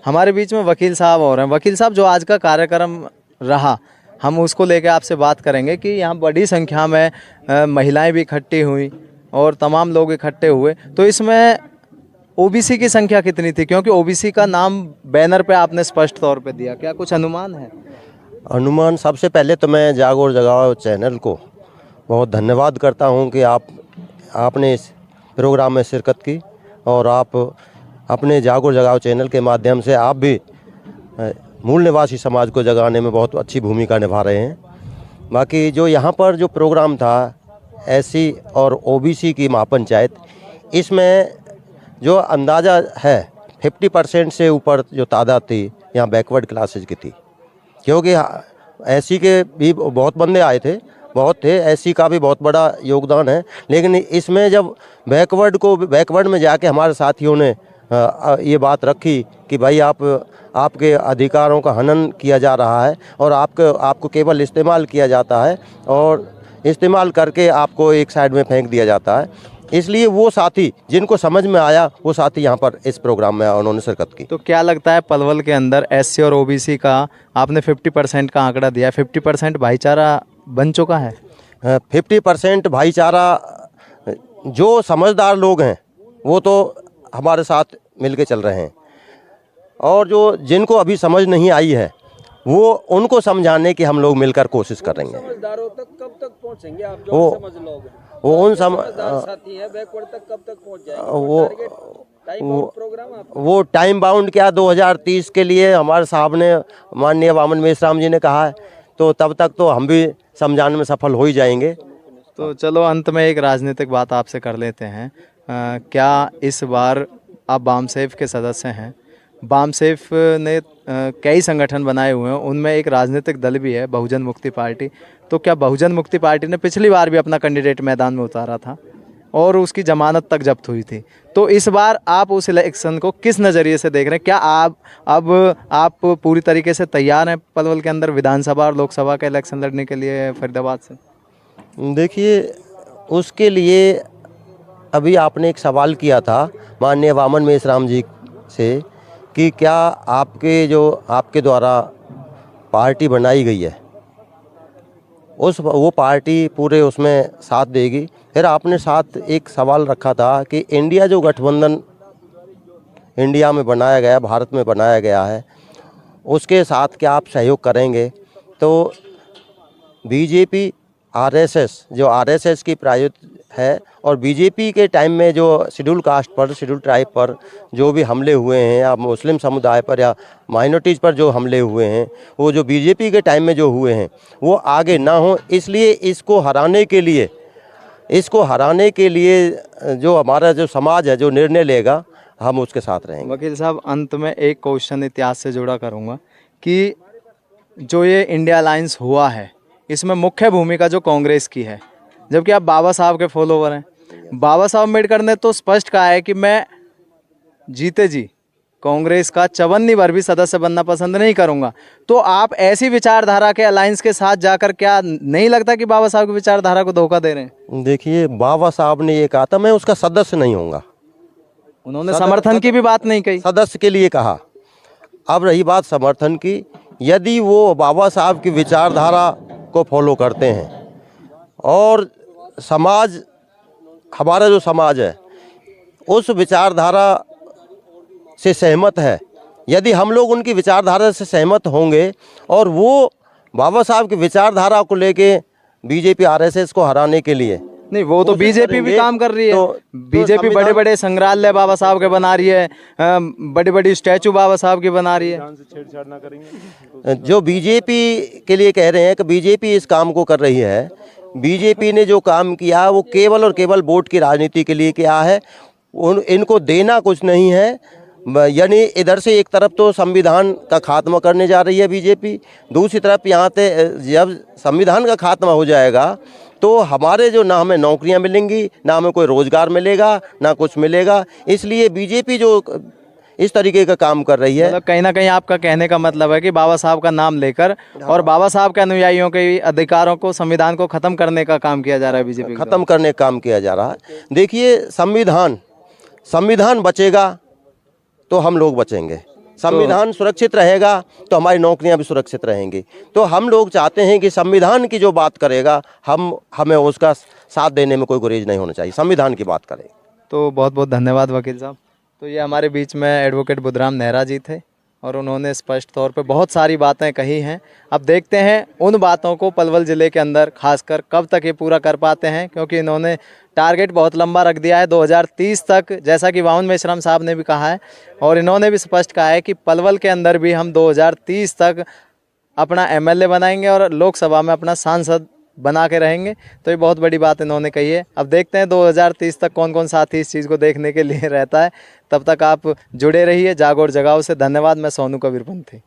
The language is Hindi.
हमारे बीच में वकील साहब और हैं। वकील साहब, जो आज का कार्यक्रम रहा, हम उसको लेके आपसे बात करेंगे कि यहाँ बड़ी संख्या में महिलाएं भी इकट्ठी हुई और तमाम लोग इकट्ठे हुए, तो इसमें ओबीसी की संख्या कितनी थी? क्योंकि ओबीसी का नाम बैनर पे आपने स्पष्ट तौर पे दिया, क्या कुछ अनुमान है? अनुमान, सबसे पहले तो मैं जागो और जगाओ चैनल को बहुत धन्यवाद करता हूं कि आपने इस प्रोग्राम में शिरकत की और आप अपने जागो और जगाओ चैनल के माध्यम से आप भी मूल निवासी समाज को जगाने में बहुत अच्छी भूमिका निभा रहे हैं। बाकी जो यहाँ पर जो प्रोग्राम था एससी और ओबीसी की महापंचायत, इसमें जो अंदाज़ा है 50% से ऊपर जो तादाद थी यहाँ बैकवर्ड क्लासेज की थी, क्योंकि एससी के भी बहुत बंदे आए थे, बहुत थे, एससी का भी बहुत बड़ा योगदान है, लेकिन इसमें जब बैकवर्ड में जाके हमारे साथियों ने ये बात रखी कि भाई आपके अधिकारों का हनन किया जा रहा है और आपको केवल इस्तेमाल किया जाता है और इस्तेमाल करके आपको एक साइड में फेंक दिया जाता है, इसलिए वो साथी जिनको समझ में आया वो साथी यहाँ पर इस प्रोग्राम में उन्होंने शिरकत की। तो क्या लगता है पलवल के अंदर एससी और ओबीसी का आपने 50% का आंकड़ा दिया, 50% भाईचारा बन चुका है? 50% भाईचारा, जो समझदार लोग हैं वो तो हमारे साथ मिलके चल रहे हैं और जो जिनको अभी समझ नहीं आई है वो उनको समझाने की हम लोग मिलकर कोशिश कर रहे हैं। समझदारों तक कब तक पहुंचेंगे आप? जो समझ लोग वो उन साथी है बैकवर्ड तक कब तक पहुंच जाएंगे? वो टाइम बाउंड क्या 2030 के लिए हमारे साहब ने, माननीय वामन मेश्राम जी ने कहा है, तो तब तक तो हम भी समझाने में सफल हो ही जाएंगे। तो चलो अंत में एक राजनीतिक बात आपसे कर लेते हैं। क्या इस बार आप वामसेफ के सदस्य हैं? वामसेफ ने कई संगठन बनाए हुए हैं, उनमें एक राजनीतिक दल भी है बहुजन मुक्ति पार्टी। तो क्या बहुजन मुक्ति पार्टी ने पिछली बार भी अपना कैंडिडेट मैदान में उतारा था और उसकी जमानत तक जब्त हुई थी, तो इस बार आप उस इलेक्शन को किस नज़रिए से देख रहे हैं? क्या आप पूरी तरीके से तैयार हैं पलवल के अंदर विधानसभा और लोकसभा का इलेक्शन लड़ने के लिए फरीदाबाद से? देखिए, उसके लिए अभी आपने एक सवाल किया था माननीय वामन मेश्राम जी से कि क्या आपके द्वारा पार्टी बनाई गई है वो पार्टी पूरे उसमें साथ देगी। फिर आपने साथ एक सवाल रखा था कि इंडिया जो गठबंधन इंडिया में बनाया गया, भारत में बनाया गया है, उसके साथ क्या आप सहयोग करेंगे? तो बीजेपी आरएसएस, जो आरएसएस की प्रायोजित है, और बीजेपी के टाइम में जो शेड्यूल कास्ट पर, शेड्यूल ट्राइब पर जो भी हमले हुए हैं या मुस्लिम समुदाय पर या माइनॉरिटीज़ पर जो हमले हुए हैं, वो जो बीजेपी के टाइम में जो हुए हैं वो आगे ना हो, इसलिए इसको हराने के लिए जो हमारा जो समाज है जो निर्णय लेगा हम उसके साथ रहेंगे। वकील साहब, अंत में एक क्वेश्चन इतिहास से जुड़ा करूँगा कि जो ये इंडिया अलायंस हुआ है इसमें मुख्य भूमिका जो कांग्रेस की है, जबकि आप बाबा साहब के फॉलोवर हैं। बाबा साहब अम्बेडकर ने तो स्पष्ट कहा है कि मैं जीते जी कांग्रेस का 54 बार भी सदस्य बनना पसंद नहीं करूंगा। तो आप ऐसी विचारधारा के अलायंस के साथ जाकर क्या नहीं लगता कि बाबा साहब की विचारधारा को धोखा दे रहे हैं? देखिए, बाबा साहब ने ये कहा था मैं उसका सदस्य नहीं होऊंगा, उन्होंने समर्थन की भी बात नहीं कही, सदस्य के लिए कहा। अब रही बात समर्थन की, यदि वो बाबा साहब की विचारधारा को फॉलो करते हैं और समाज, हमारा जो समाज है उस विचारधारा से सहमत है, यदि हम लोग उनकी विचारधारा से सहमत होंगे और वो बाबा साहब की विचारधारा को लेके बीजेपी आरएसएस को हराने के लिए, नहीं वो तो बीजेपी भी काम कर रही है, तो बीजेपी बड़े बड़े संग्रहालय बाबा साहब के बना रही है, बड़ी बड़ी स्टैचू बाबा साहब की बना रही है। जो बीजेपी के लिए कह रहे हैं कि बीजेपी इस काम को कर रही है, बीजेपी ने जो काम किया वो केवल और केवल वोट की राजनीति के लिए किया है, इनको देना कुछ नहीं है। यानी इधर से एक तरफ तो संविधान का खात्मा करने जा रही है बीजेपी, दूसरी तरफ यहाँ से जब संविधान का खात्मा हो जाएगा तो हमारे जो ना हमें नौकरियाँ मिलेंगी, ना हमें कोई रोज़गार मिलेगा, ना कुछ मिलेगा। इसलिए बीजेपी जो इस तरीके का काम कर रही है, मतलब कहीं ना कहीं आपका कहने का मतलब है कि बाबा साहब का नाम लेकर और बाबा साहब के अनुयायियों के अधिकारों को, संविधान को ख़त्म करने का काम किया जा रहा है, बीजेपी ख़त्म करने का काम किया जा रहा है। देखिए, संविधान बचेगा तो हम लोग बचेंगे, संविधान सुरक्षित रहेगा तो हमारी नौकरियां भी सुरक्षित रहेंगी। तो हम लोग चाहते हैं कि संविधान की जो बात करेगा हमें उसका साथ देने में कोई गुरेज नहीं होना चाहिए, संविधान की बात करें। तो बहुत बहुत धन्यवाद वकील साहब। तो ये हमारे बीच में एडवोकेट बुधराम नेहरा जी थे और उन्होंने स्पष्ट तौर पे बहुत सारी बातें कही हैं। अब देखते हैं उन बातों को पलवल ज़िले के अंदर खासकर कब तक ये पूरा कर पाते हैं, क्योंकि इन्होंने टारगेट बहुत लंबा रख दिया है 2030 तक, जैसा कि वाउन मेश्राम साहब ने भी कहा है और इन्होंने भी स्पष्ट कहा है कि पलवल के अंदर भी हम 2030 तक अपना एमएलए बनाएंगे और लोकसभा में अपना सांसद बना के रहेंगे। तो ये बहुत बड़ी बात इन्होंने कही है। अब देखते हैं 2030 तक कौन कौन साथी इस चीज़ को देखने के लिए रहता है। तब तक आप जुड़े रहिए जागो और जगाओ से। धन्यवाद। मैं सोनू कबीरपंथी।